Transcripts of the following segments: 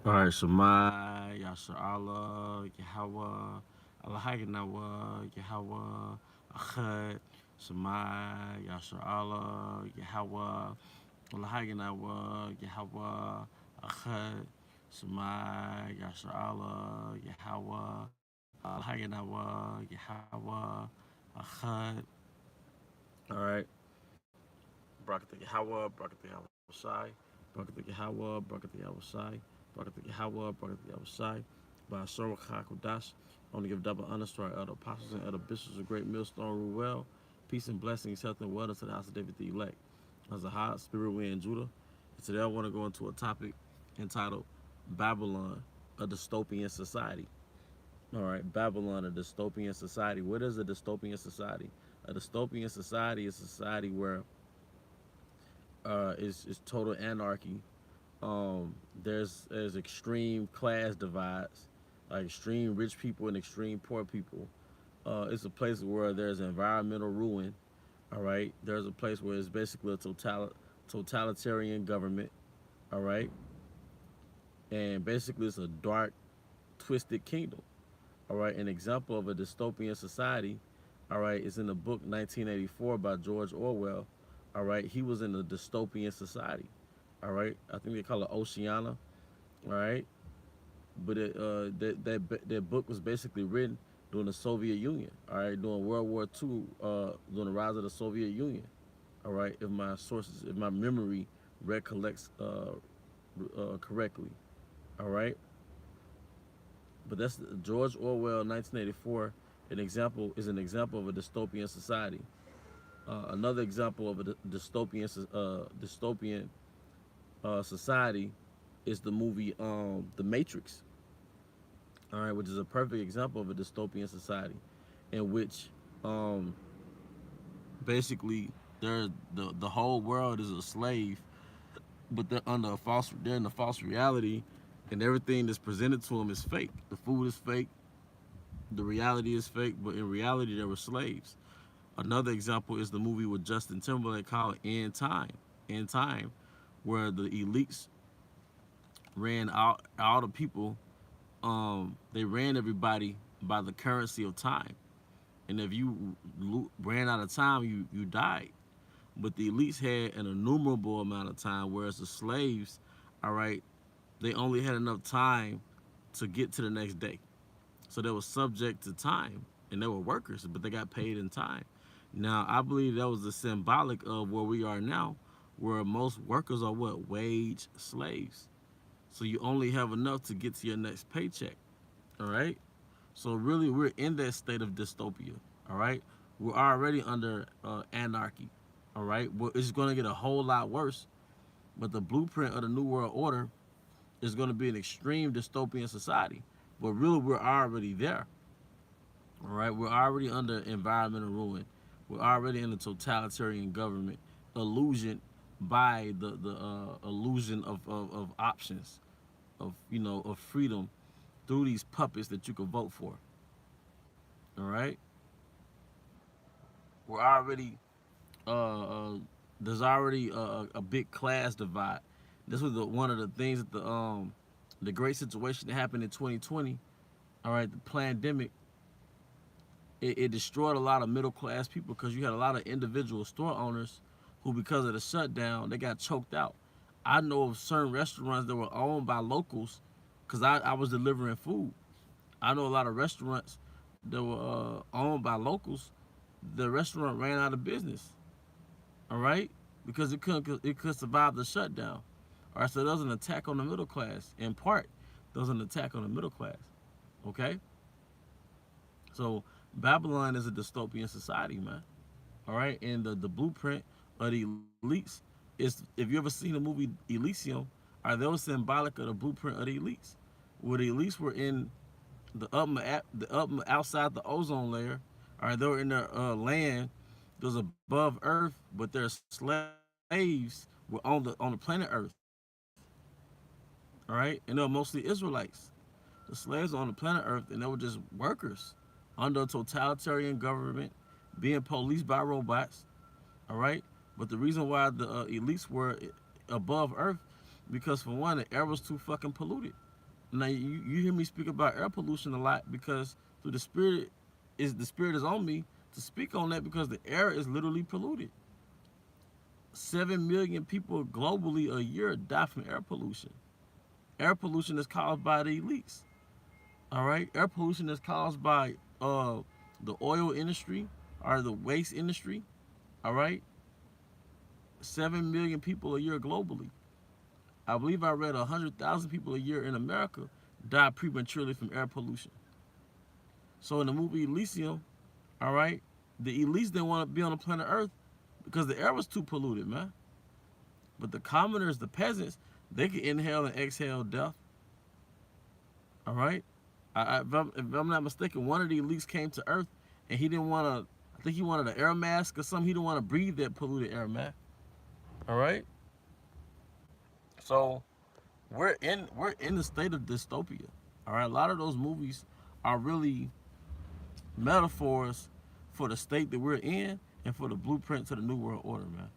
All right, Shemai, Yasha Allah, Yahweh, Allahaynawa, Yahweh, Achad, Shemai, Yasha Allah, Yahweh, Allahaynawa, Yahweh, Achad, Shemai, Yasha Allah, Yahweh, Allahaynawa, Yahweh, Achad. All right, Brakata Yahweh, Brakata Yahweh, Brakata Yahweh, Brakata Yahweh, Brakata Yahweh, Brakata Yahweh, by Sorok HaKodash. I want to give double honors to our elder apostles and elder bishops of Great Millstone Rule well. Peace and blessings, health and wellness to the house of David the elect. As a hot spirit wind Judah. And today I want to go into a topic entitled Babylon, a dystopian society. All right, Babylon, a dystopian society. What is a dystopian society? A dystopian society is a society where is total anarchy. There's extreme class divides, like extreme rich people and extreme poor people. It's a place where there's environmental ruin. All right, there's a place where it's basically a totalitarian government. All right, and basically it's a dark, twisted kingdom. All right, an example of a dystopian society. All right, is in the book 1984 by George Orwell. All right, he was in a dystopian society. All right, I think they call it Oceania. All right, but that book was basically written during the Soviet Union. All right, during World War II, during the rise of the Soviet Union. All right, if my memory recollects correctly. All right, but that's George Orwell, 1984. An example of a dystopian society. Another example of a dystopian society is the movie The Matrix. All right, which is a perfect example of a dystopian society, in which um, basically the whole world is a slave, but they're in a false reality, and everything that's presented to them is fake. The food is fake, the reality is fake, but in reality they were slaves. Another example is the movie with Justin Timberlake called End Time. End Time, where the elites ran out all the people. They ran everybody by the currency of time, and if you ran out of time, you died. But the elites had an innumerable amount of time, whereas the slaves, all right, they only had enough time to get to the next day. So they were subject to time, and they were workers, but they got paid in time. Now, I believe that was the symbolic of where we are now, where most workers are what? Wage slaves. So you only have enough to get to your next paycheck. All right? So really, we're in that state of dystopia. All right? We're already under anarchy. All right? Well, it's going to get a whole lot worse, but the blueprint of the New World Order is going to be an extreme dystopian society. But really, we're already there. All right? We're already under environmental ruin. We're already in a totalitarian government illusion by the illusion of options, of freedom through these puppets that you can vote for. All right, we're already there's already a big class divide. This was one of the things that the great situation that happened in 2020. All right, the pandemic, it destroyed a lot of middle class people because you had a lot of individual store owners who, because of the shutdown, they got choked out. I know of certain restaurants that were owned by locals because I was delivering food. I know a lot of restaurants that were owned by locals. The restaurant ran out of business. All right, because it could survive the shutdown. All right, so there was an attack on the middle class. In part, there was an attack on the middle class. Okay, so Babylon is a dystopian society, man. All right, and the blueprint of the elites is, if you ever seen the movie Elysium, all right, that was symbolic of the blueprint of the elites, where the elites were in the up outside the ozone layer. All right, they were in their land that was above Earth, but their slaves were on the planet Earth. All right, and they were mostly Israelites. The slaves were on the planet Earth, and they were just workers under a totalitarian government, being policed by robots. All right, but the reason why the elites were above Earth, because for one, the air was too fucking polluted. Now you hear me speak about air pollution a lot because through the spirit is on me to speak on that because the air is literally polluted. 7 million people globally a year die from air pollution. Air pollution is caused by the elites. All right, air pollution is caused by the oil industry or the waste industry. All right, 7 million people a year globally. I believe I read 100,000 people a year in America die prematurely from air pollution. So in the movie Elysium, all right, the elites didn't want to be on the planet Earth because the air was too polluted, man. But the commoners, the peasants, they could inhale and exhale death. All right. If I'm not mistaken, one of the elites came to Earth and he didn't want to. I think he wanted an air mask or something. He didn't want to breathe that polluted air, man. All right. So we're in the state of dystopia. All right. A lot of those movies are really metaphors for the state that we're in and for the blueprint to the new world order, man.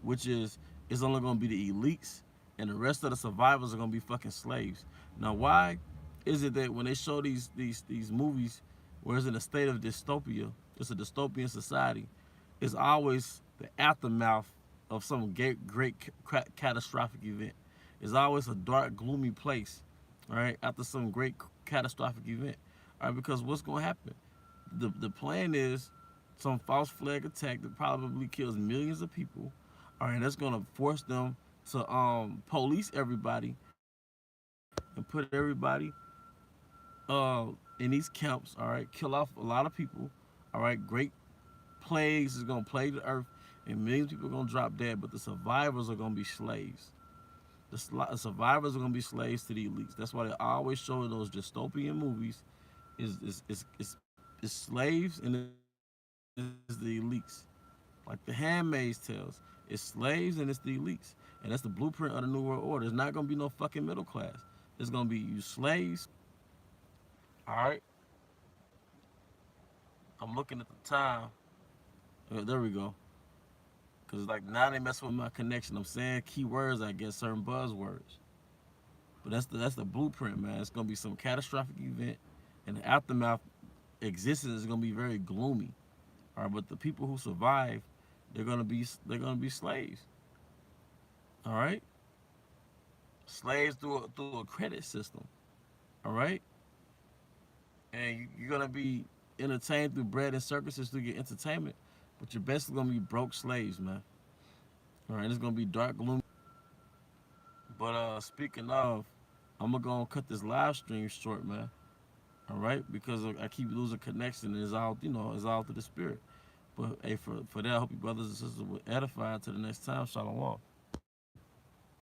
Which is it's only gonna be the elites and the rest of the survivors are gonna be fucking slaves. Now, why is it that when they show these movies where it's in a state of dystopia, it's a dystopian society, it's always the aftermath of some great catastrophic event. It's always a dark, gloomy place, all right, after some great catastrophic event. All right, because what's gonna happen? The plan is some false flag attack that probably kills millions of people. All right, that's gonna force them to police everybody and put everybody in these camps. All right, kill off a lot of people. All right, great plagues is gonna plague the earth, and millions of people are gonna drop dead. But the survivors are gonna be slaves. The survivors are gonna be slaves to the elites. That's why they always show in those dystopian movies is slaves and is the elites. Like the Handmaid's Tales, it's slaves and it's the elites, and that's the blueprint of the new world order. There's not gonna be no fucking middle class. There's gonna be you slaves. All right, I'm looking at the time. There we go. Cause like now they mess with my connection. I'm saying keywords, I guess certain buzzwords. But that's the blueprint, man. It's gonna be some catastrophic event, and the aftermath existence is gonna be very gloomy. All right, but the people who survive, they're gonna be slaves. All right, slaves through a credit system. All right, and you're gonna be entertained through bread and circuses through your entertainment, but you're basically gonna be broke slaves, man. All right, it's gonna be dark, gloomy. But speaking of, I'm gonna go and cut this live stream short, man. All right, because I keep losing connection, and it's all through the spirit. But hey, for that, I hope you brothers and sisters will edify to the next time. Shalom.